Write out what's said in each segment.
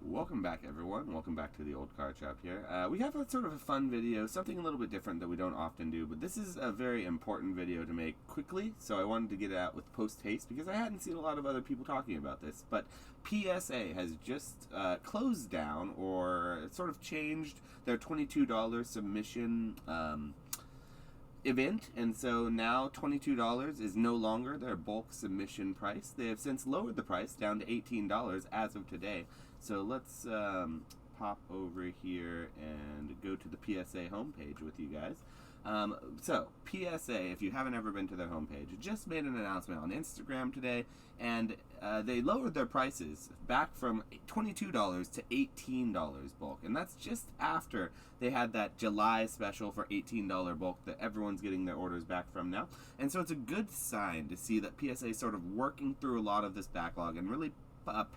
Welcome back, everyone. Welcome back to the Old Car Shop here. We have a sort of a fun video, something a little bit different that we don't often do, but this is a very important video to make quickly, so I wanted to get it out with post-haste because I hadn't seen a lot of other people talking about this. But PSA has just closed down or sort of changed their $22 submission event, and so now $22 is no longer their bulk submission price. They have since lowered the price down to $18 as of today. So let's pop over here and go to the PSA homepage with you guys. So PSA, if you haven't ever been to their homepage, just made an announcement on Instagram today, and they lowered their prices back from $22 to $18 bulk, and that's just after they had that July special for $18 bulk that everyone's getting their orders back from now. And so it's a good sign to see that PSA is sort of working through a lot of this backlog and really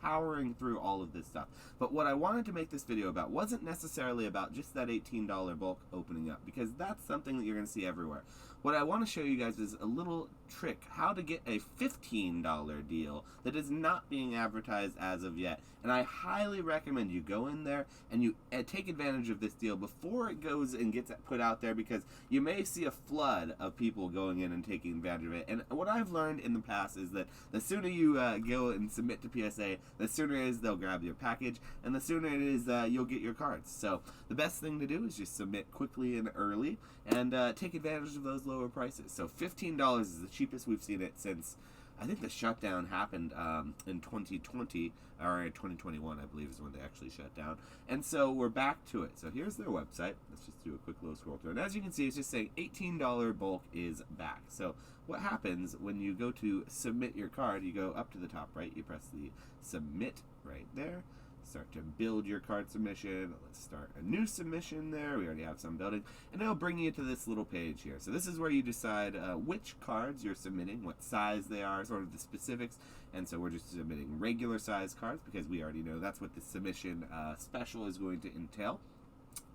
powering through all of this stuff. But what I wanted to make this video about wasn't necessarily about just that $18 bulk opening up, because that's something that you're going to see everywhere. What I want to show you guys is a little trick, how to get a $15 deal that is not being advertised as of yet. And I highly recommend you go in there and you take advantage of this deal before it goes and gets put out there, because you may see a flood of people going in and taking advantage of it. And what I've learned in the past is that the sooner you go and submit to PSA, the sooner it is they'll grab your package, and the sooner it is you'll get your cards. So the best thing to do is just submit quickly and early and take advantage of those lower prices. So $15 is the cheapest we've seen it since, I think the shutdown happened in 2020, or 2021, I believe, is when they actually shut down. And so we're back to it. So here's their website. Let's just do a quick little scroll through. And as you can see, it's just saying $18 bulk is back. So what happens when you go to submit your card, you go up to the top right, you press the submit right there. Start to build your card submission. Let's start a new submission there. We already have some building, and it'll bring you to this little page here. So this is where you decide which cards you're submitting, what size they are, sort of the specifics. And so we're just submitting regular size cards because we already know that's what the submission special is going to entail.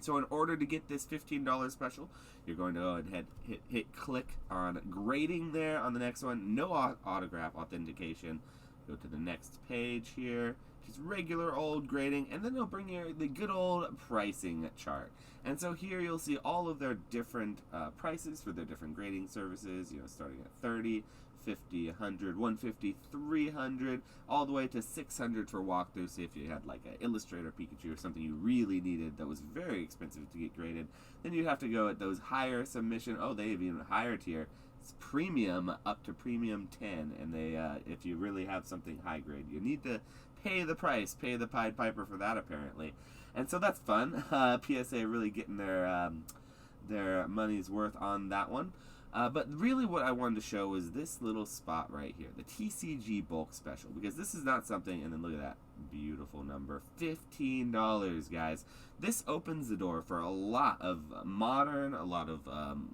So in order to get this $15 special, you're going to go ahead and hit click on grading there on the next one. No autograph authentication. Go to the next page here. Just regular old grading, and then they'll bring you the good old pricing chart. And so here you'll see all of their different prices for their different grading services, you know, starting at 30, 50, 100, 150, 300, all the way to 600 for walkthrough. So if you had like an Illustrator Pikachu or something you really needed that was very expensive to get graded, then you'd have to go at those higher submission. Oh, they have even a higher tier. It's premium up to premium 10, and they if you really have something high grade, you need to pay the price, pay the Pied Piper for that apparently. And so that's fun. PSA really getting their money's worth on that one. But really what I wanted to show was this little spot right here, the TCG bulk special, because this is not something, and then look at that beautiful number, $15, guys. This opens the door for a lot of modern, a lot of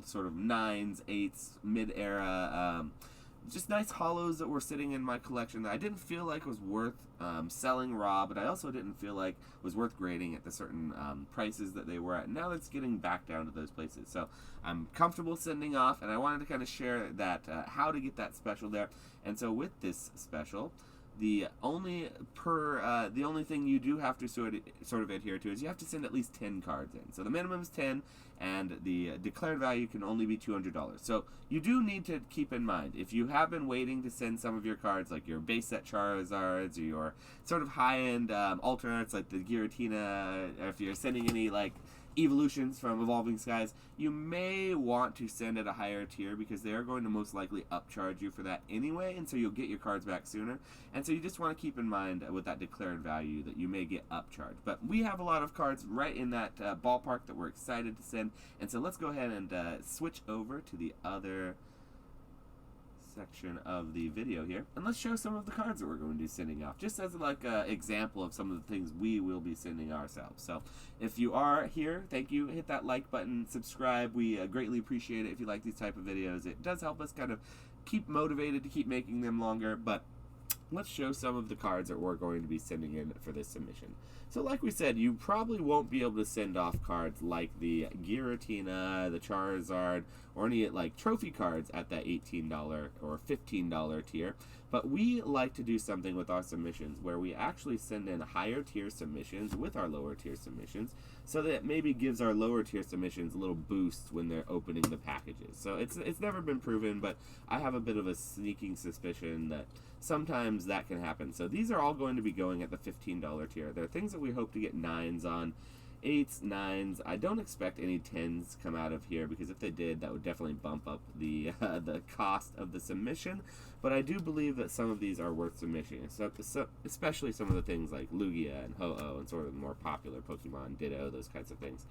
sort of 9s, 8s, mid-era, just nice hollows that were sitting in my collection that I didn't feel like was worth selling raw, but I also didn't feel like was worth grading at the certain prices that they were at. Now that's getting back down to those places. So I'm comfortable sending off, and I wanted to kind of share that, how to get that special there. And so with this special, the only thing you do have to sort of adhere to is you have to send at least 10 cards in. So the minimum is 10, and the declared value can only be $200. So you do need to keep in mind, if you have been waiting to send some of your cards, like your base set Charizards or your sort of high-end alternates like the Giratina, if you're sending any like evolutions from Evolving Skies, you may want to send at a higher tier because they are going to most likely upcharge you for that anyway, and so you'll get your cards back sooner. And so you just want to keep in mind with that declared value that you may get upcharged. But we have a lot of cards right in that ballpark that we're excited to send, and so let's go ahead and switch over to the other section of the video here, and let's show some of the cards that we're going to be sending off, just as like an example of some of the things we will be sending ourselves. So if you are here, thank you. Hit that like button, subscribe. We greatly appreciate it if you like these type of videos. It does help us kind of keep motivated to keep making them longer. But let's show some of the cards that we're going to be sending in for this submission. So like we said, you probably won't be able to send off cards like the Giratina, the Charizard, or any like trophy cards at that $18 or $15 tier. But we like to do something with our submissions where we actually send in higher tier submissions with our lower tier submissions, so that it maybe gives our lower tier submissions a little boost when they're opening the packages. So it's never been proven, but I have a bit of a sneaking suspicion that sometimes that can happen. So these are all going to be going at the $15 tier. They're things that we hope to get 9s on. 8s, 9s. I don't expect any 10s come out of here, because if they did, that would definitely bump up the cost of the submission. But I do believe that some of these are worth submission, so especially some of the things like Lugia and Ho-Oh and sort of the more popular Pokemon, Ditto, those kinds of things.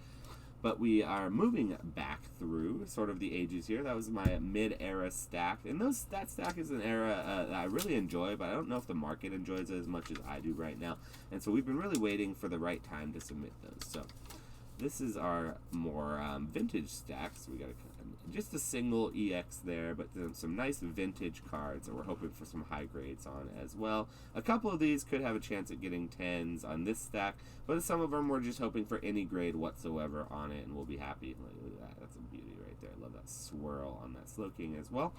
But we are moving back through sort of the ages here. That was my mid-era stack. And that stack is an era that I really enjoy, but I don't know if the market enjoys it as much as I do right now. And so we've been really waiting for the right time to submit those. So this is our more vintage stacks. We got just a single EX there, but then some nice vintage cards that we're hoping for some high grades on as well. A couple of these could have a chance at getting 10s on this stack, but some of them we're just hoping for any grade whatsoever on it, and we'll be happy. Look at that. That's a beauty right there. I love that swirl on that Slowking as well.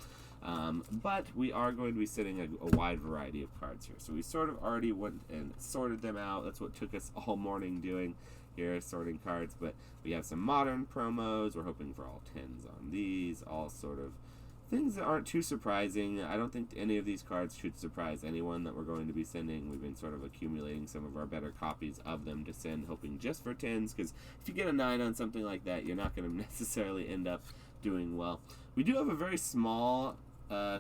But we are going to be sending a wide variety of cards here. So we sort of already went and sorted them out. That's what took us all morning doing here, sorting cards. But we have some modern promos. We're hoping for all 10s on these. All sort of things that aren't too surprising. I don't think any of these cards should surprise anyone that we're going to be sending. We've been sort of accumulating some of our better copies of them to send, hoping just for 10s, because if you get a 9 on something like that, you're not going to necessarily end up doing well. We do have a very small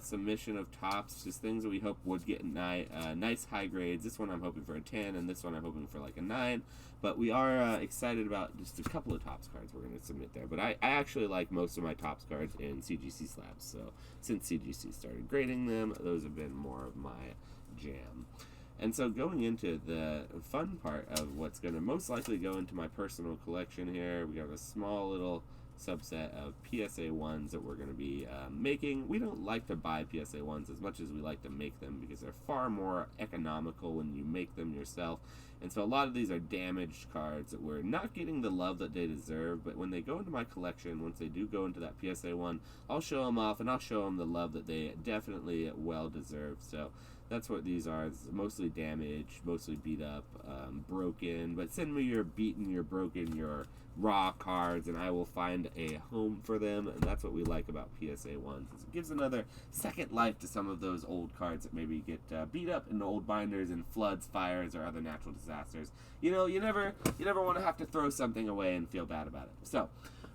submission of tops, just things that we hope would get nice high grades. This one I'm hoping for a 10, and this one I'm hoping for like a 9. But we are excited about just a couple of tops cards we're going to submit there. But I actually like most of my tops cards in CGC slabs. So since CGC started grading them, those have been more of my jam. And so going into the fun part of what's going to most likely go into my personal collection here, we have a small little subset of PSA 1s that we're going to be making. We don't like to buy PSA 1s as much as we like to make them, because they're far more economical when you make them yourself. And so a lot of these are damaged cards that we're not getting the love that they deserve, but when they go into my collection, once they do go into that PSA 1, I'll show them off, and I'll show them the love that they definitely well deserve. So that's what these are. It's mostly damaged, mostly beat up, broken. But send me your beaten, your broken, your raw cards, and I will find a home for them. And that's what we like about PSA 1s. It gives another second life to some of those old cards that maybe get beat up in old binders in floods, fires, or other natural disasters. You know, you never want to have to throw something away and feel bad about it. So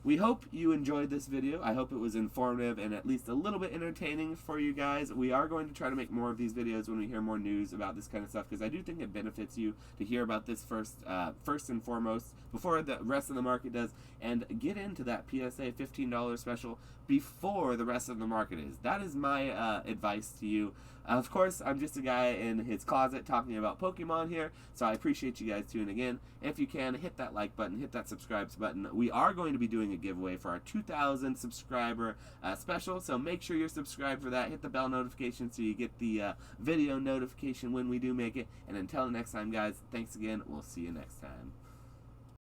we hope you enjoyed this video. I hope it was informative and at least a little bit entertaining for you guys. We are going to try to make more of these videos when we hear more news about this kind of stuff, because I do think it benefits you to hear about this first and foremost, before the rest of the market does, and get into that PSA $15 special before the rest of the market is. That is my advice to you. Of course, I'm just a guy in his closet talking about Pokemon here, so I appreciate you guys tuning in. If you can, hit that like button, hit that subscribe button. We are going to be doing a giveaway for our 2,000 subscriber special, so make sure you're subscribed for that. Hit the bell notification so you get the video notification when we do make it. And until next time, guys, thanks again. We'll see you next time.